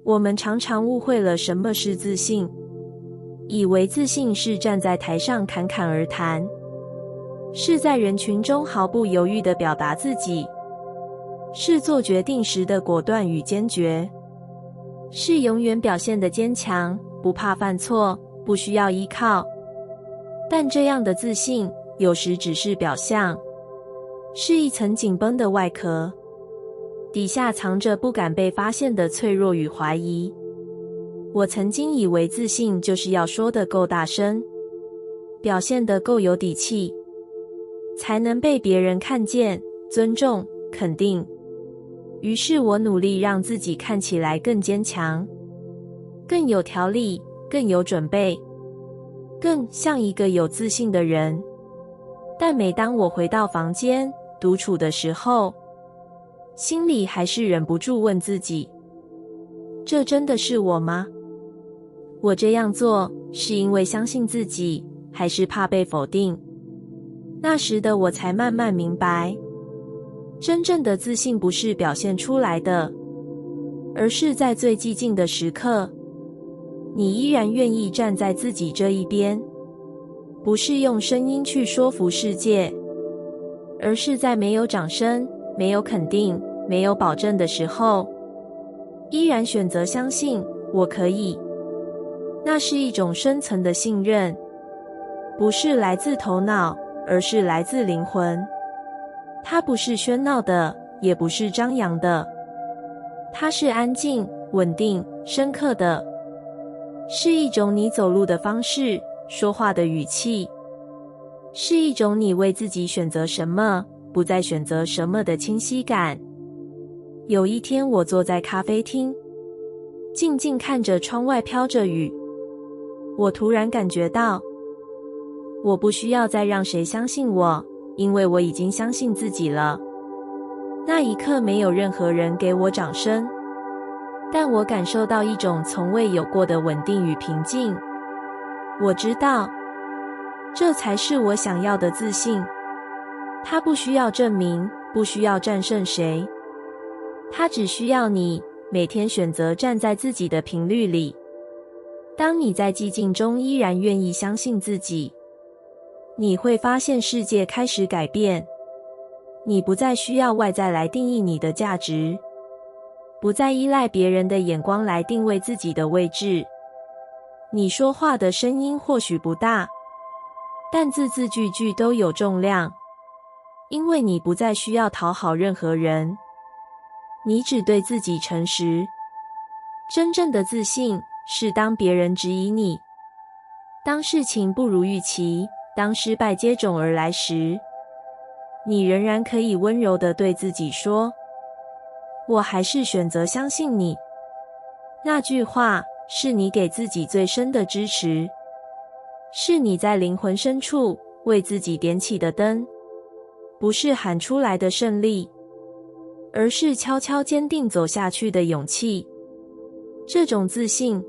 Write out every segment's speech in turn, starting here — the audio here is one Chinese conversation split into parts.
我们常常误会了什么是自信，以为自信是站在台上侃侃而谈，是在人群中毫不犹豫地表达自己，是做决定时的果断与坚决，是永远表现得坚强，不怕犯错，不需要依靠。但这样的自信有时只是表象，是一层紧绷的外壳，底下藏着不敢被发现的脆弱与怀疑。我曾经以为自信就是要说得够大声，表现得够有底气，才能被别人看见、尊重、肯定。于是我努力让自己看起来更坚强，更有条理，更有准备，更像一个有自信的人。但每当我回到房间独处的时候，心里还是忍不住问自己，这真的是我吗？我这样做是因为相信自己，还是怕被否定？那时的我才慢慢明白，真正的自信不是表现出来的，而是在最寂静的时刻，你依然愿意站在自己这一边，不是用声音去说服世界，而是在没有掌声、没有肯定、没有保证的时候，依然选择相信我可以。那是一种深层的信任，不是来自头脑，而是来自灵魂。它不是喧闹的，也不是张扬的，它是安静、稳定、深刻的，是一种你走路的方式，说话的语气，是一种你为自己选择什么，不再选择什么的清晰感。有一天，我坐在咖啡厅，静静看着窗外飘着雨，我突然感觉到，我不需要再让谁相信我，因为我已经相信自己了。那一刻，没有任何人给我掌声，但我感受到一种从未有过的稳定与平静。我知道，这才是我想要的自信。它不需要证明，不需要战胜谁，它只需要你每天选择站在自己的频率里。当你在寂静中依然愿意相信自己，你会发现世界开始改变。你不再需要外在来定义你的价值，不再依赖别人的眼光来定位自己的位置。你说话的声音或许不大，但字字句句都有重量，因为你不再需要讨好任何人，你只对自己诚实。真正的自信是当别人质疑你，当事情不如预期，当失败接踵而来时，你仍然可以温柔地对自己说，我还是选择相信你。那句话是你给自己最深的支持，是你在灵魂深处为自己点起的灯，不是喊出来的胜利，而是悄悄坚定走下去的勇气。这种自信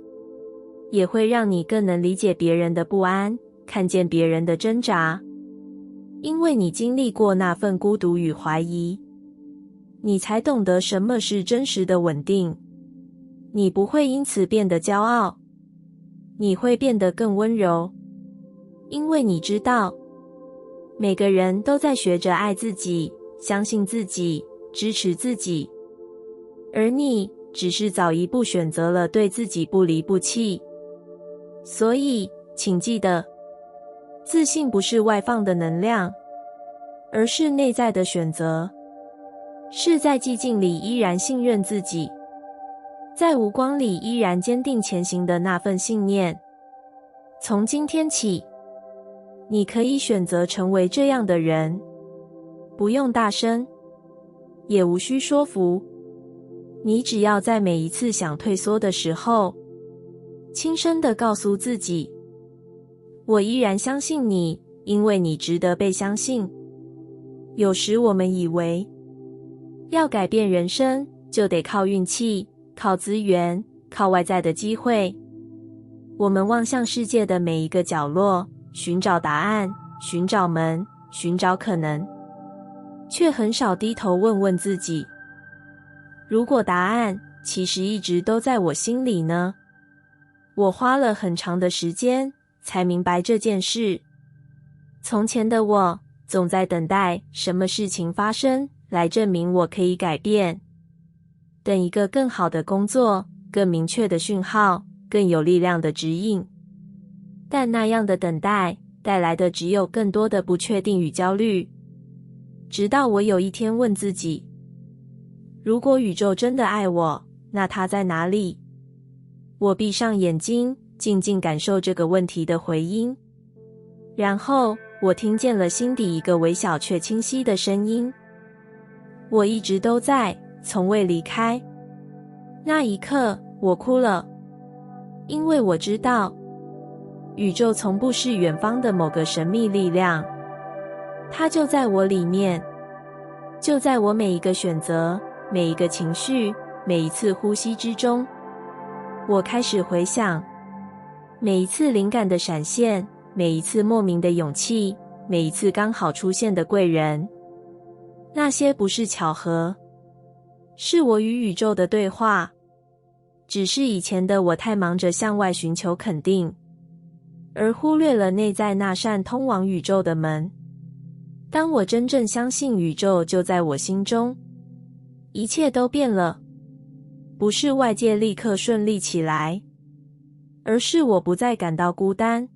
也会让你更能理解别人的不安，看见别人的挣扎，因为你经历过那份孤独与怀疑，你才懂得什么是真实的稳定。你不会因此变得骄傲，你会变得更温柔，因为你知道，每个人都在学着爱自己，相信自己，支持自己，而你只是早一步选择了对自己不离不弃。所以，请记得，自信不是外放的能量，而是内在的选择，是在寂静里依然信任自己，在无光里依然坚定前行的那份信念。从今天起，你可以选择成为这样的人，不用大声，也无需说服，你只要在每一次想退缩的时候，轻声地告诉自己，我依然相信你，因为你值得被相信。有时我们以为，要改变人生，就得靠运气，靠资源，靠外在的机会。我们望向世界的每一个角落，寻找答案，寻找门，寻找可能，却很少低头问问自己，如果答案其实一直都在我心里呢？我花了很长的时间才明白这件事。从前的我总在等待什么事情发生来证明我可以改变，等一个更好的工作，更明确的讯号，更有力量的指引。但那样的等待带来的只有更多的不确定与焦虑。直到我有一天问自己，如果宇宙真的爱我，那它在哪里？我闭上眼睛，静静感受这个问题的回音。然后我听见了心底一个微小却清晰的声音，我一直都在，从未离开。那一刻我哭了，因为我知道宇宙从不是远方的某个神秘力量，它就在我里面，就在我每一个选择，每一个情绪，每一次呼吸之中。我开始回想每一次灵感的闪现，每一次莫名的勇气，每一次刚好出现的贵人。那些不是巧合，是我与宇宙的对话。只是以前的我太忙着向外寻求肯定，而忽略了内在那扇通往宇宙的门。当我真正相信宇宙就在我心中，一切都变了。不是外界立刻顺利起来，而是我不再感到孤单。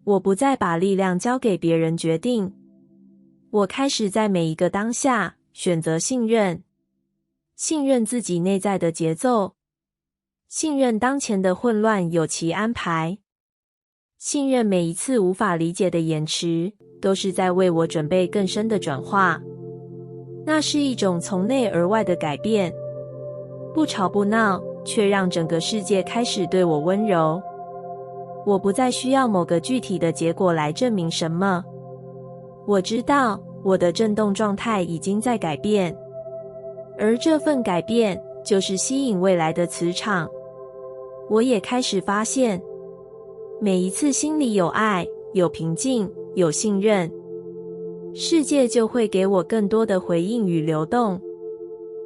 我不再把力量交给别人决定，我开始在每一个当下选择信任，信任自己内在的节奏，信任当前的混乱有其安排，信任每一次无法理解的延迟都是在为我准备更深的转化。那是一种从内而外的改变，不吵不闹，却让整个世界开始对我温柔。我不再需要某个具体的结果来证明什么。我知道我的振动状态已经在改变，而这份改变就是吸引未来的磁场。我也开始发现，每一次心里有爱，有平静，有信任，世界就会给我更多的回应与流动。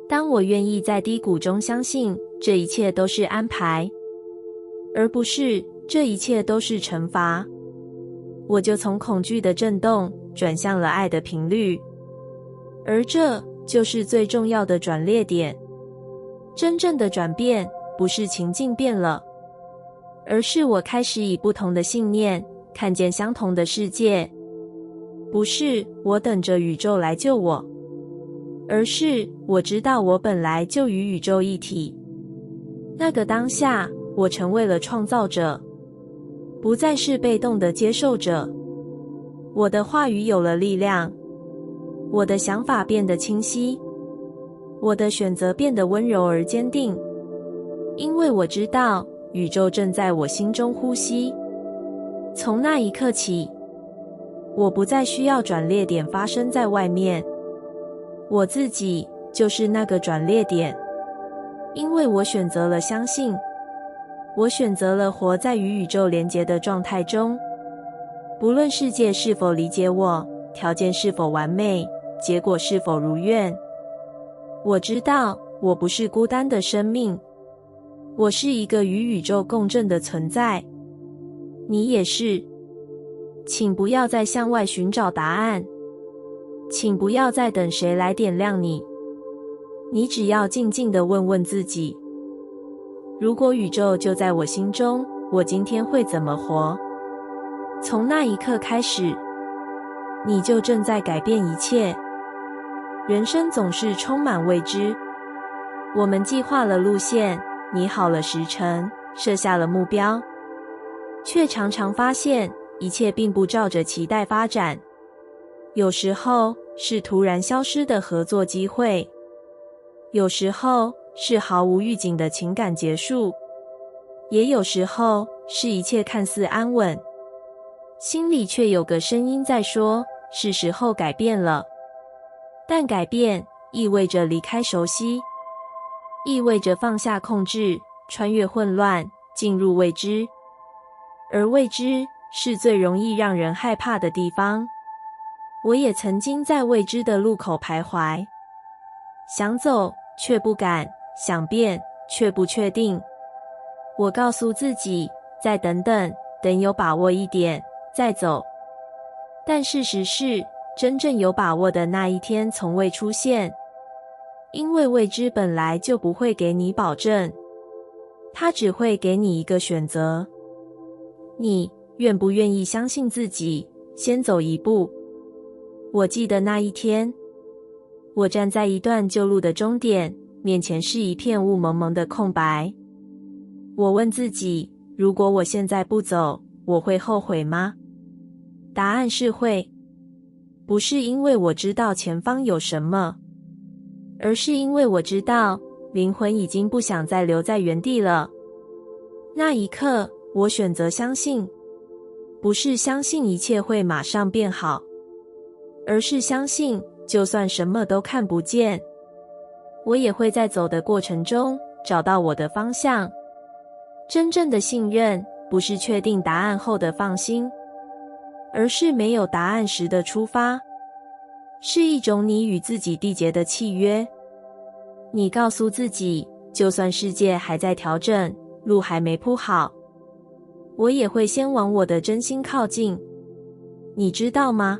当我愿意在低谷中相信这一切都是安排，而不是这一切都是惩罚，我就从恐惧的震动转向了爱的频率。而这就是最重要的转捩点。真正的转变不是情境变了，而是我开始以不同的信念看见相同的世界。不是我等着宇宙来救我，而是我知道我本来就与宇宙一体。那个当下，我成为了创造者，不再是被动的接受者。我的话语有了力量，我的想法变得清晰，我的选择变得温柔而坚定，因为我知道宇宙正在我心中呼吸。从那一刻起，我不再需要转捩点发生在外面，我自己就是那个转捩点。因为我选择了相信，我选择了活在与宇宙连结的状态中。不论世界是否理解我，条件是否完美，结果是否如愿，我知道我不是孤单的生命，我是一个与宇宙共振的存在。你也是。请不要再向外寻找答案，请不要再等谁来点亮你。你只要静静地问问自己，如果宇宙就在我心中，我今天会怎么活？从那一刻开始，你就正在改变一切。人生总是充满未知，我们计划了路线，拟好了时程，设下了目标，却常常发现一切并不照着期待发展。有时候是突然消失的合作机会，有时候是毫无预警的情感结束，也有时候是一切看似安稳，心里却有个声音在说，是时候改变了。但改变意味着离开熟悉，意味着放下控制，穿越混乱，进入未知。而未知是最容易让人害怕的地方。我也曾经在未知的路口徘徊，想走却不敢，想变，却不确定。我告诉自己，再等等，等有把握一点，再走。但事实是，真正有把握的那一天从未出现。因为未知本来就不会给你保证，它只会给你一个选择。你愿不愿意相信自己，先走一步？我记得那一天，我站在一段旧路的终点，面前是一片雾蒙蒙的空白。我问自己，如果我现在不走，我会后悔吗？答案是会。不是因为我知道前方有什么，而是因为我知道灵魂已经不想再留在原地了。那一刻，我选择相信，不是相信一切会马上变好，而是相信就算什么都看不见，我也会在走的过程中找到我的方向。真正的信任，不是确定答案后的放心，而是没有答案时的出发，是一种你与自己缔结的契约。你告诉自己，就算世界还在调整，路还没铺好，我也会先往我的真心靠近。你知道吗？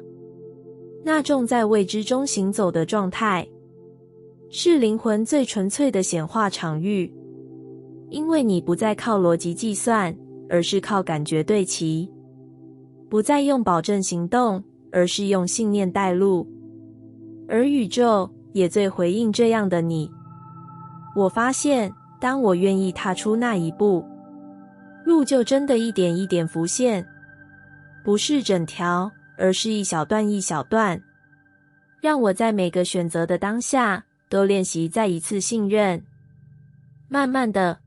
那种在未知中行走的状态，是灵魂最纯粹的显化场域。因为你不再靠逻辑计算，而是靠感觉对齐；不再用保证行动，而是用信念带路。而宇宙也最回应这样的你。我发现，当我愿意踏出那一步，路就真的一点一点浮现，不是整条，而是一小段一小段，让我在每个选择的当下都练习再一次信任。慢慢的，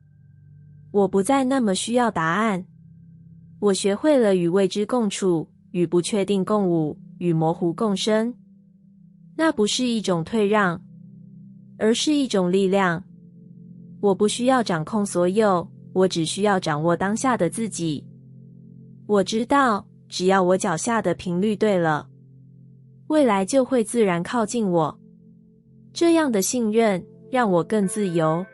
我不再那么需要答案，我学会了与未知共处，与不确定共舞，与模糊共生。那不是一种退让，而是一种力量。我不需要掌控所有，我只需要掌握当下的自己。我知道，只要我脚下的频率对了，未来就会自然靠近我。这样的信任让我更自由，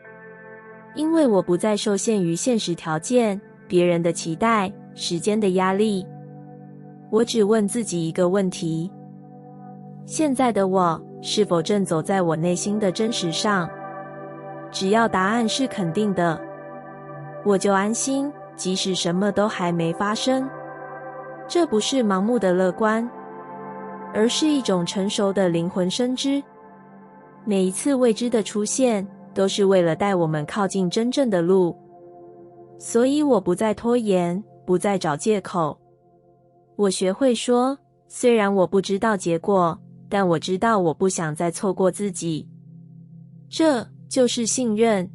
因为我不再受限于现实条件、别人的期待、时间的压力。我只问自己一个问题：现在的我是否正走在我内心的真实上？只要答案是肯定的，我就安心，即使什么都还没发生。这不是盲目的乐观，而是一种成熟的灵魂深知。每一次未知的出现，都是为了带我们靠近真正的路。所以我不再拖延，不再找借口。我学会说，虽然我不知道结果，但我知道我不想再错过自己。这就是信任。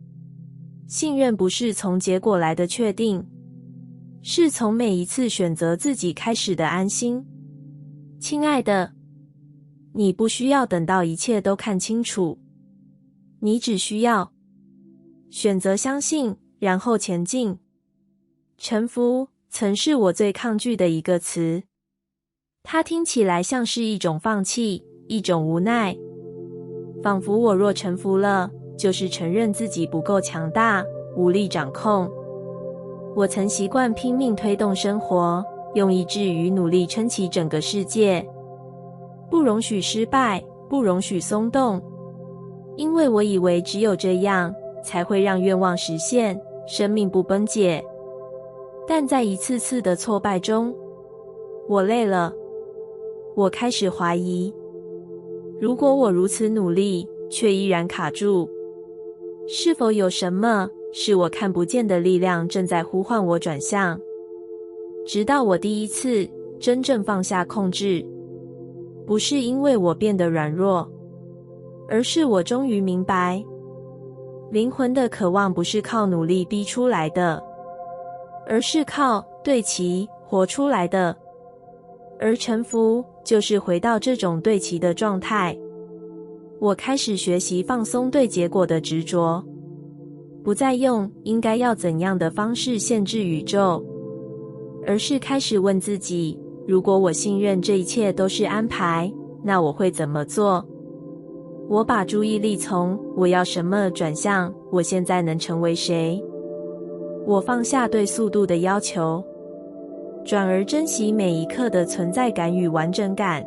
信任不是从结果来的确定，是从每一次选择自己开始的安心。亲爱的，你不需要等到一切都看清楚，你只需要选择相信，然后前进。臣服曾是我最抗拒的一个词，它听起来像是一种放弃，一种无奈，仿佛我若臣服了，就是承认自己不够强大，无力掌控。我曾习惯拼命推动生活，用意志与努力撑起整个世界，不容许失败，不容许松动，因为我以为只有这样才会让愿望实现，生命不崩解。但在一次次的挫败中，我累了，我开始怀疑，如果我如此努力，却依然卡住，是否有什么是我看不见的力量正在呼唤我转向？直到我第一次真正放下控制，不是因为我变得软弱，而是我终于明白，灵魂的渴望不是靠努力逼出来的，而是靠对齐活出来的。而臣服就是回到这种对齐的状态。我开始学习放松对结果的执着，不再用应该要怎样的方式限制宇宙，而是开始问自己，如果我信任这一切都是安排，那我会怎么做？我把注意力从我要什么转向我现在能成为谁。我放下对速度的要求，转而珍惜每一刻的存在感与完整感。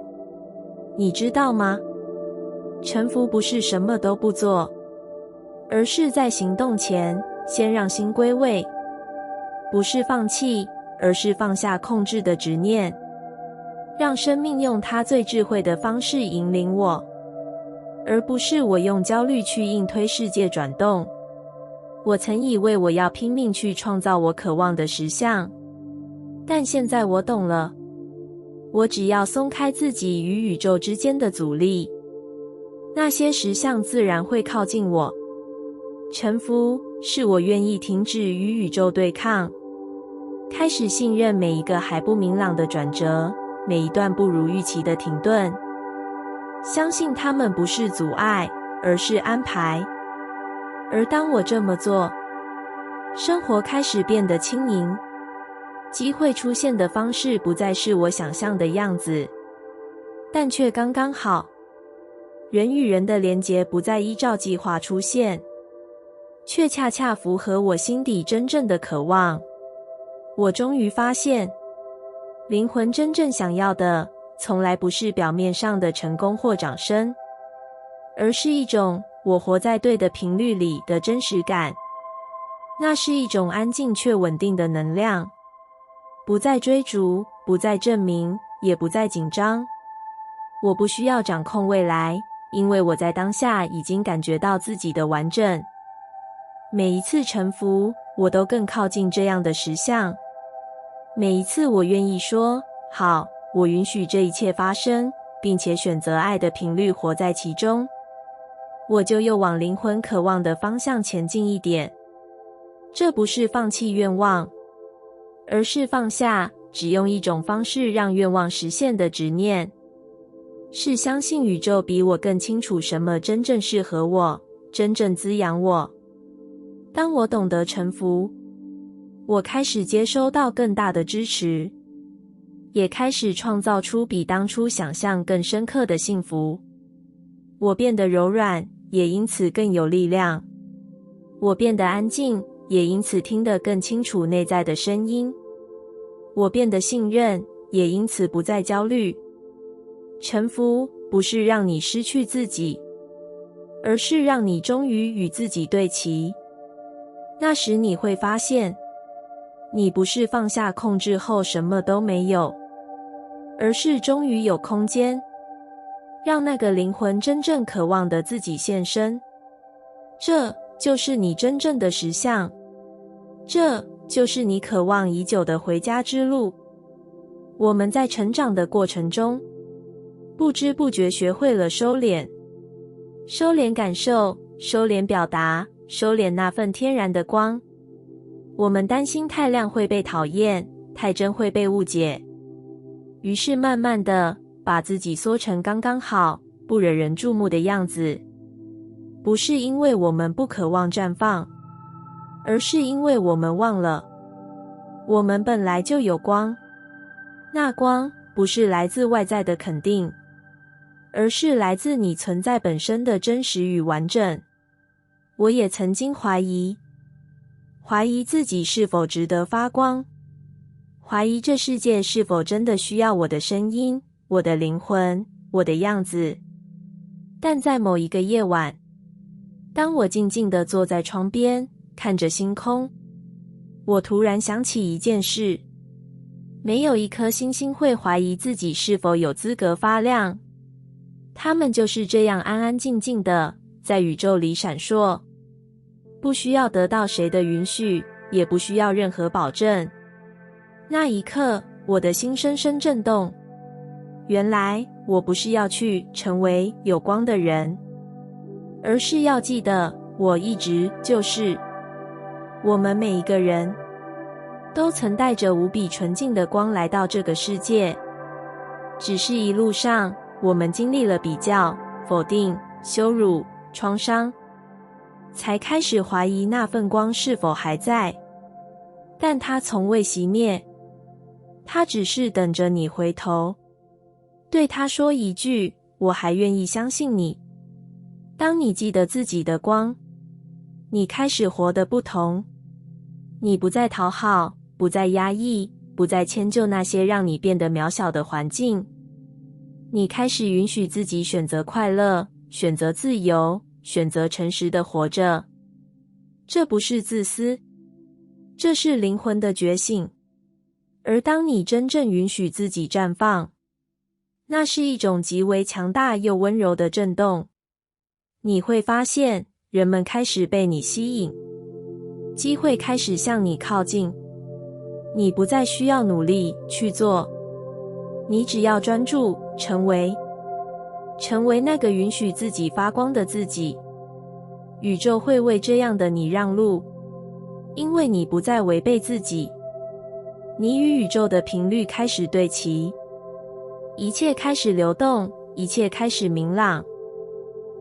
你知道吗？臣服不是什么都不做，而是在行动前先让心归位。不是放弃，而是放下控制的执念，让生命用它最智慧的方式引领我，而不是我用焦虑去硬推世界转动。我曾以为我要拼命去创造我渴望的实相，但现在我懂了，我只要松开自己与宇宙之间的阻力，那些实相自然会靠近我。臣服是我愿意停止与宇宙对抗，开始信任每一个还不明朗的转折，每一段不如预期的停顿，相信它们不是阻碍，而是安排。而当我这么做，生活开始变得轻盈，机会出现的方式不再是我想象的样子，但却刚刚好。人与人的连结不再依照计划出现，却恰恰符合我心底真正的渴望。我终于发现，灵魂真正想要的，从来不是表面上的成功或掌声，而是一种我活在对的频率里的真实感。那是一种安静却稳定的能量，不再追逐，不再证明，也不再紧张。我不需要掌控未来，因为我在当下已经感觉到自己的完整。每一次臣服，我都更靠近这样的实相。每一次我愿意说，好，我允许这一切发生，并且选择爱的频率活在其中，我就又往灵魂渴望的方向前进一点。这不是放弃愿望，而是放下只用一种方式让愿望实现的执念，是相信宇宙比我更清楚什么真正适合我，真正滋养我。当我懂得臣服，我开始接收到更大的支持，也开始创造出比当初想象更深刻的幸福。我变得柔软，也因此更有力量。我变得安静，也因此听得更清楚内在的声音。我变得信任，也因此不再焦虑。臣服不是让你失去自己，而是让你终于与自己对齐。那时你会发现，你不是放下控制后什么都没有，而是终于有空间，让那个灵魂真正渴望的自己现身。这就是你真正的实相，这就是你渴望已久的回家之路。我们在成长的过程中，不知不觉学会了收敛，收敛感受，收敛表达，收敛那份天然的光。我们担心太亮会被讨厌，太真会被误解，于是慢慢的把自己缩成刚刚好，不惹人注目的样子。不是因为我们不渴望绽放，而是因为我们忘了，我们本来就有光。那光不是来自外在的肯定，而是来自你存在本身的真实与完整。我也曾经怀疑自己是否值得发光，怀疑这世界是否真的需要我的声音，我的灵魂，我的样子。但在某一个夜晚，当我静静地坐在窗边，看着星空，我突然想起一件事：没有一颗星星会怀疑自己是否有资格发亮，它们就是这样安安静静的在宇宙里闪烁，不需要得到谁的允许，也不需要任何保证。那一刻，我的心深深震动。原来我不是要去成为有光的人，而是要记得我一直就是。我们每一个人都曾带着无比纯净的光来到这个世界，只是一路上我们经历了比较、否定、羞辱、创伤，才开始怀疑那份光是否还在。但它从未熄灭，它只是等着你回头，对它说一句：我还愿意相信你。当你记得自己的光，你开始活得不同。你不再讨好，不再压抑，不再迁就那些让你变得渺小的环境。你开始允许自己选择快乐，选择自由，选择诚实的活着。这不是自私，这是灵魂的觉醒。而当你真正允许自己绽放，那是一种极为强大又温柔的震动。你会发现，人们开始被你吸引，机会开始向你靠近。你不再需要努力去做，你只要专注，成为那个允许自己发光的自己。宇宙会为这样的你让路，因为你不再违背自己。你与宇宙的频率开始对齐，一切开始流动，一切开始明朗。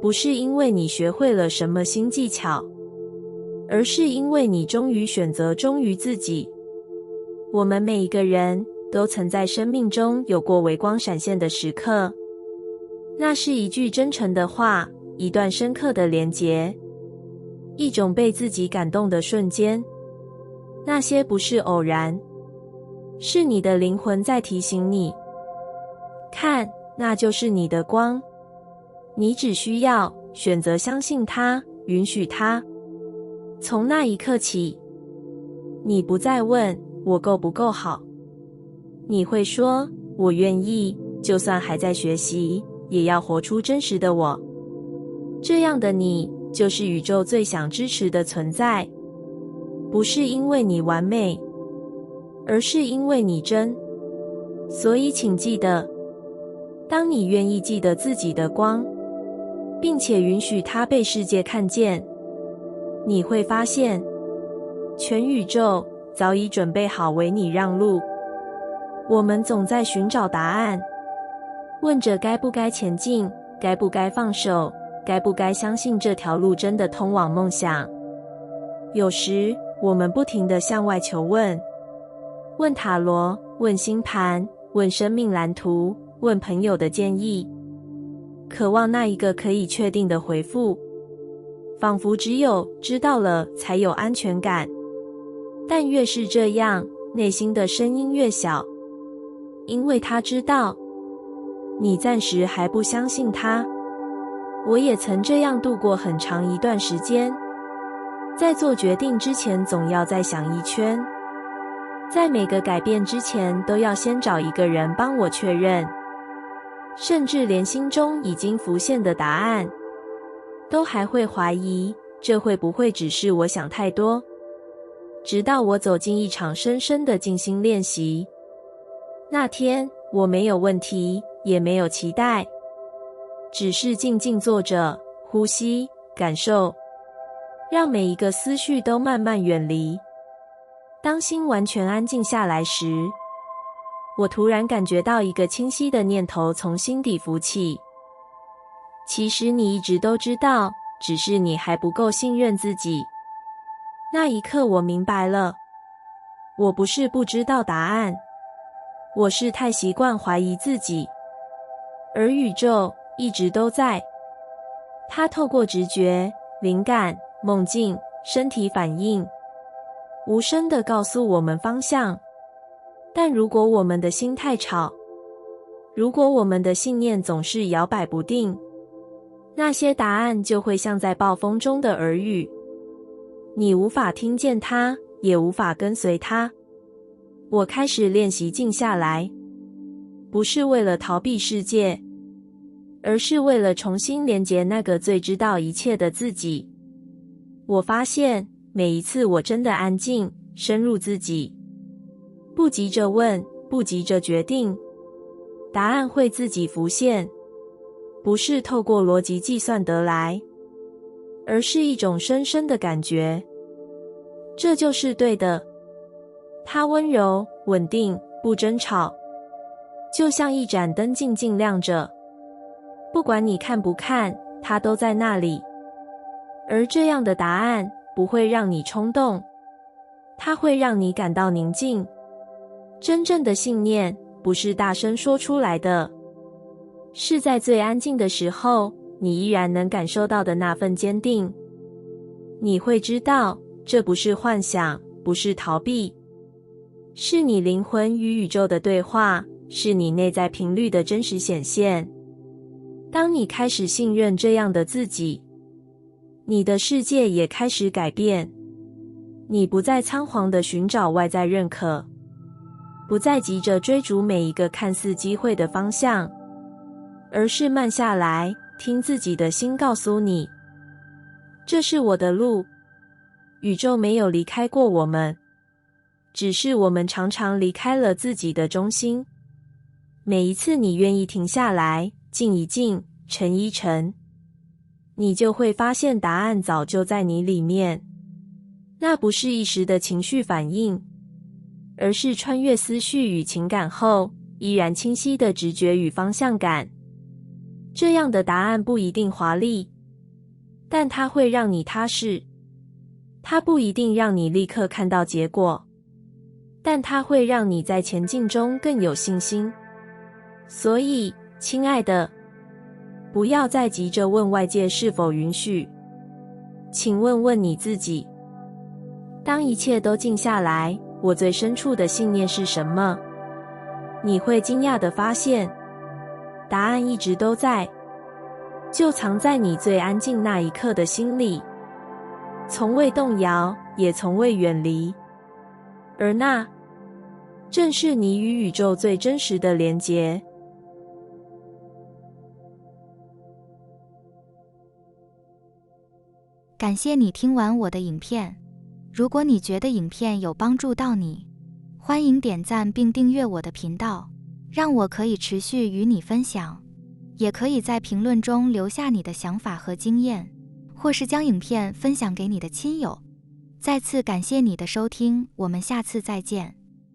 不是因为你学会了什么新技巧，而是因为你终于选择忠于自己。我们每一个人都曾在生命中有过微光闪现的时刻，那是一句真诚的话，一段深刻的连结，一种被自己感动的瞬间。那些不是偶然，是你的灵魂在提醒你，看，那就是你的光。你只需要选择相信它，允许它。从那一刻起，你不再问我够不够好，你会说我愿意，就算还在学习，也要活出真实的我。这样的你，就是宇宙最想支持的存在。不是因为你完美，而是因为你真。所以请记得，当你愿意记得自己的光，并且允许它被世界看见，你会发现，全宇宙早已准备好为你让路。我们总在寻找答案，问着该不该前进，该不该放手，该不该相信这条路真的通往梦想。有时我们不停地向外求问，问塔罗，问星盘，问生命蓝图，问朋友的建议，渴望那一个可以确定的回复，仿佛只有知道了才有安全感。但越是这样，内心的声音越小，因为他知道，你暂时还不相信他。我也曾这样度过很长一段时间，在做决定之前总要再想一圈，在每个改变之前都要先找一个人帮我确认，甚至连心中已经浮现的答案，都还会怀疑，这会不会只是我想太多？直到我走进一场深深的静心练习，那天我没有问题，也没有期待，只是静静坐着，呼吸，感受，让每一个思绪都慢慢远离。当心完全安静下来时，我突然感觉到一个清晰的念头从心底浮起。其实你一直都知道，只是你还不够信任自己。那一刻我明白了，我不是不知道答案，我是太习惯怀疑自己。而宇宙一直都在，它透过直觉、灵感、梦境、身体反应，无声地告诉我们方向。但如果我们的心太吵，如果我们的信念总是摇摆不定，那些答案就会像在暴风中的耳语，你无法听见它，也无法跟随它。我开始练习静下来，不是为了逃避世界，而是为了重新连结那个最知道一切的自己。我发现，每一次我真的安静，深入自己，不急着问，不急着决定，答案会自己浮现，不是透过逻辑计算得来，而是一种深深的感觉。这就是对的。它温柔、稳定，不争吵，就像一盏灯静静亮着，不管你看不看，它都在那里。而这样的答案不会让你冲动，它会让你感到宁静。真正的信念不是大声说出来的，是在最安静的时候，你依然能感受到的那份坚定。你会知道，这不是幻想，不是逃避，是你灵魂与宇宙的对话，是你内在频率的真实显现。当你开始信任这样的自己，你的世界也开始改变。你不再仓皇地寻找外在认可，不再急着追逐每一个看似机会的方向，而是慢下来，听自己的心告诉你，这是我的路。宇宙没有离开过我们，只是我们常常离开了自己的中心。每一次你愿意停下来，静一静，沉一沉，你就会发现答案早就在你里面。那不是一时的情绪反应，而是穿越思绪与情感后，依然清晰的直觉与方向感。这样的答案不一定华丽，但它会让你踏实。它不一定让你立刻看到结果，但它会让你在前进中更有信心。所以，亲爱的，不要再急着问外界是否允许，请问问你自己，当一切都静下来，我最深处的信念是什么？你会惊讶地发现，答案一直都在，就藏在你最安静那一刻的心里，从未动摇，也从未远离。而那正是你与宇宙最真实的连结。感谢你听完我的影片。如果你觉得影片有帮助到你，欢迎点赞并订阅我的频道，让我可以持续与你分享。也可以在评论中留下你的想法和经验，或是将影片分享给你的亲友。再次感谢你的收听，我们下次再见。